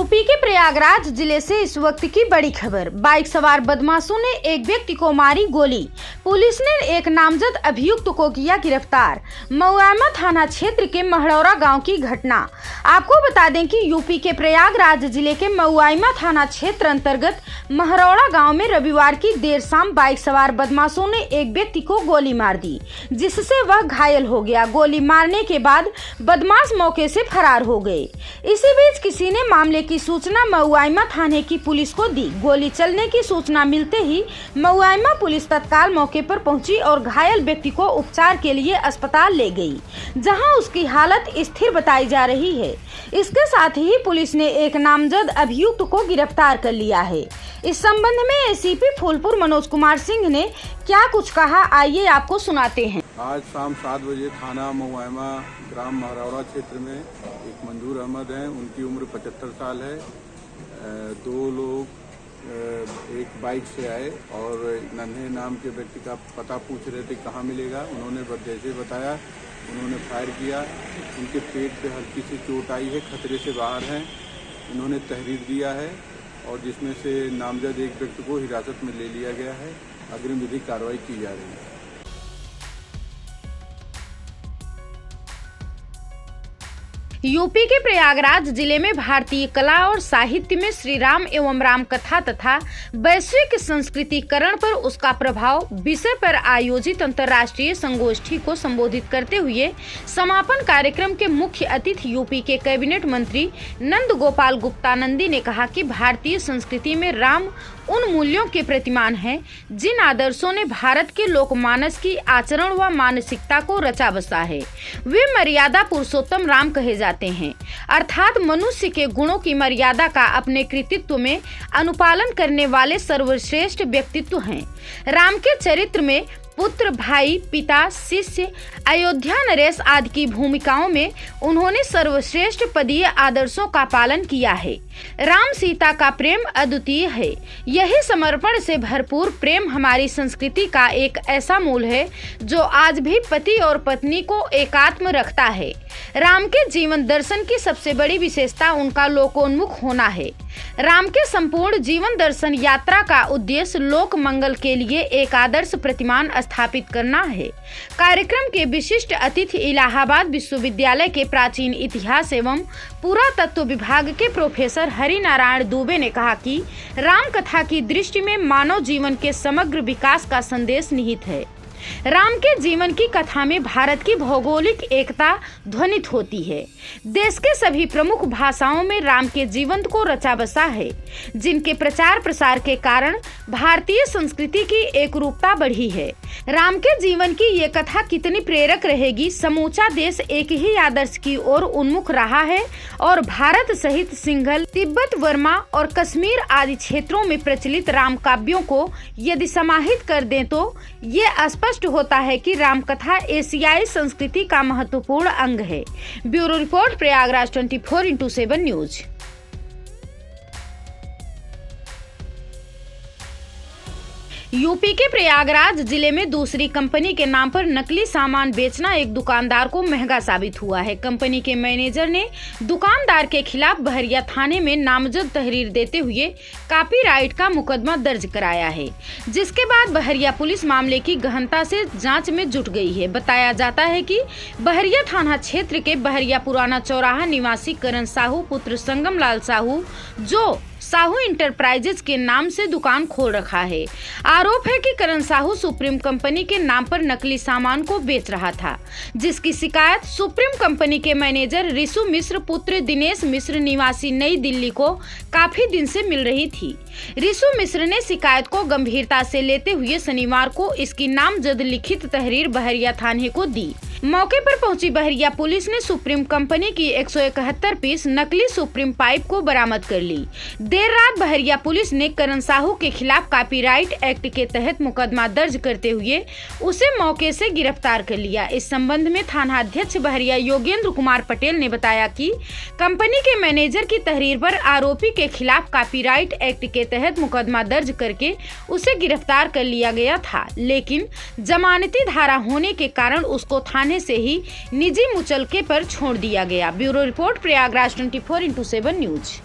UP के प्रयागराज जिले से इस वक्त की बड़ी खबर। बाइक सवार बदमाशों ने एक व्यक्ति को मारी गोली। पुलिस ने एक नामजद अभियुक्त को किया गिरफ्तार। मऊआमा थाना क्षेत्र के महड़ौरा गांव की घटना। आपको बता दें कि यूपी के प्रयागराज जिले के मऊआमा थाना क्षेत्र अंतर्गत महड़ौरा गांव में रविवार की देर शाम बाइक सवार बदमाशों ने एक व्यक्ति को गोली मार दी, जिससे वह घायल हो गया। गोली मारने के बाद बदमाश मौके से फरार हो गए। इसी बीच किसी ने मामले की सूचना मऊआमा थाने की पुलिस को दी। गोली चलने की सूचना मिलते ही मऊआमा पुलिस तत्काल मौके पर पहुंची और घायल व्यक्ति को उपचार के लिए अस्पताल ले गई, जहां उसकी हालत स्थिर बताई जा रही है। इसके साथ ही पुलिस ने एक नामजद अभियुक्त को गिरफ्तार कर लिया है। इस संबंध में एसीपी फूलपुर मनोज कुमार सिंह ने क्या कुछ कहा, आइए आपको सुनाते हैं। आज शाम 7 बजे थाना मऊआमा ग्राम महड़ौरा क्षेत्र में एक मंजूर अहमद हैं, उनकी उम्र 75 साल है। दो लोग एक बाइक से आए और नन्हे नाम के व्यक्ति का पता पूछ रहे थे कहाँ मिलेगा। उन्होंने जैसे बताया उन्होंने फायर किया। उनके पेट पे हल्की सी चोट आई है, खतरे से बाहर हैं। इन्होंने तहरीर दिया है और जिसमें से नामजद एक व्यक्ति को हिरासत में ले लिया गया है। अग्रिम विधिक कार्रवाई की जा रही है। यूपी के प्रयागराज जिले में भारतीय कला और साहित्य में श्री राम एवं राम कथा तथा वैश्विक संस्कृतिकरण पर उसका प्रभाव विषय पर आयोजित अंतर्राष्ट्रीय संगोष्ठी को संबोधित करते हुए समापन कार्यक्रम के मुख्य अतिथि यूपी के कैबिनेट मंत्री नंद गोपाल गुप्तानंदी ने कहा कि भारतीय संस्कृति में राम उन मूल्यों के प्रतिमान हैं जिन आदर्शों ने भारत के लोकमानस की आचरण व मानसिकता को रचा बसा है। वे मर्यादा पुरुषोत्तम राम कहे जाते हैं, अर्थात मनुष्य के गुणों की मर्यादा का अपने कृतित्व में अनुपालन करने वाले सर्वश्रेष्ठ व्यक्तित्व हैं। राम के चरित्र में पुत्र, भाई, पिता, शिष्य, अयोध्या नरेश आदि की भूमिकाओं में उन्होंने सर्वश्रेष्ठ पदीय आदर्शों का पालन किया है। राम सीता का प्रेम अद्वितीय है। यही समर्पण से भरपूर प्रेम हमारी संस्कृति का एक ऐसा मूल है जो आज भी पति और पत्नी को एकात्म रखता है। राम के जीवन दर्शन की सबसे बड़ी विशेषता उनका लोकोन्मुख होना है। राम के संपूर्ण जीवन दर्शन यात्रा का उद्देश्य लोक मंगल के लिए एक आदर्श प्रतिमान स्थापित करना है। कार्यक्रम के विशिष्ट अतिथि इलाहाबाद विश्वविद्यालय के प्राचीन इतिहास एवं पुरातत्व विभाग के प्रोफेसर हरि नारायण दुबे ने कहा कि राम कथा की दृष्टि में मानव जीवन के समग्र विकास का संदेश निहित है। राम के जीवन की कथा में भारत की भौगोलिक एकता ध्वनित होती है। देश के सभी प्रमुख भाषाओं में राम के जीवन को रचा बसा है, जिनके प्रचार प्रसार के कारण भारतीय संस्कृति की एकरूपता बढ़ी है। राम के जीवन की ये कथा कितनी प्रेरक रहेगी। समूचा देश एक ही आदर्श की ओर उन्मुख रहा है और भारत सहित सिंघल, तिब्बत, वर्मा और कश्मीर आदि क्षेत्रों में प्रचलित राम काव्यों को यदि समाहित कर दें तो ये स्पष्ट होता है कि राम कथा एशियाई संस्कृति का महत्वपूर्ण अंग है। Bureau report, Prayagraj 24x7 news. UP के प्रयागराज जिले में दूसरी कंपनी के नाम पर नकली सामान बेचना एक दुकानदार को महंगा साबित हुआ है। कंपनी के मैनेजर ने दुकानदार के खिलाफ बहरिया थाने में नामजद तहरीर देते हुए कॉपीराइट का मुकदमा दर्ज कराया है, जिसके बाद बहरिया पुलिस मामले की गहनता से जांच में जुट गई है। बताया जाता है कि बहरिया थाना क्षेत्र के बहरिया पुराना चौराहा निवासी करण साहू पुत्र संगम लाल साहू, जो साहू इंटरप्राइजेज के नाम से दुकान खोल रखा है। आरोप है कि करण साहू सुप्रीम कंपनी के नाम पर नकली सामान को बेच रहा था, जिसकी शिकायत सुप्रीम कंपनी के मैनेजर रिशु मिश्र पुत्र दिनेश मिश्र निवासी नई दिल्ली को काफी दिन से मिल रही थी। रिशु मिश्र ने शिकायत को गंभीरता से लेते हुए शनिवार को इसकी नामजद लिखित तहरीर बहरिया थाने को दी। मौके पर पहुंची बहरिया पुलिस ने सुप्रीम कंपनी की 171 पीस नकली सुप्रीम पाइप को बरामद कर ली। देर रात बहरिया पुलिस ने करण साहू के खिलाफ कॉपीराइट एक्ट के तहत मुकदमा दर्ज करते हुए उसे मौके से गिरफ्तार कर लिया। इस संबंध में थाना अध्यक्ष बहरिया योगेंद्र कुमार पटेल ने बताया कि कंपनी के मैनेजर की तहरीर पर आरोपी के खिलाफ कॉपीराइट एक्ट के तहत मुकदमा दर्ज करके उसे गिरफ्तार कर लिया गया था, लेकिन जमानती धारा होने के कारण उसको थाने से ही निजी मुचलके पर छोड़ दिया गया। Bureau report, Prayagraj 24x7 news.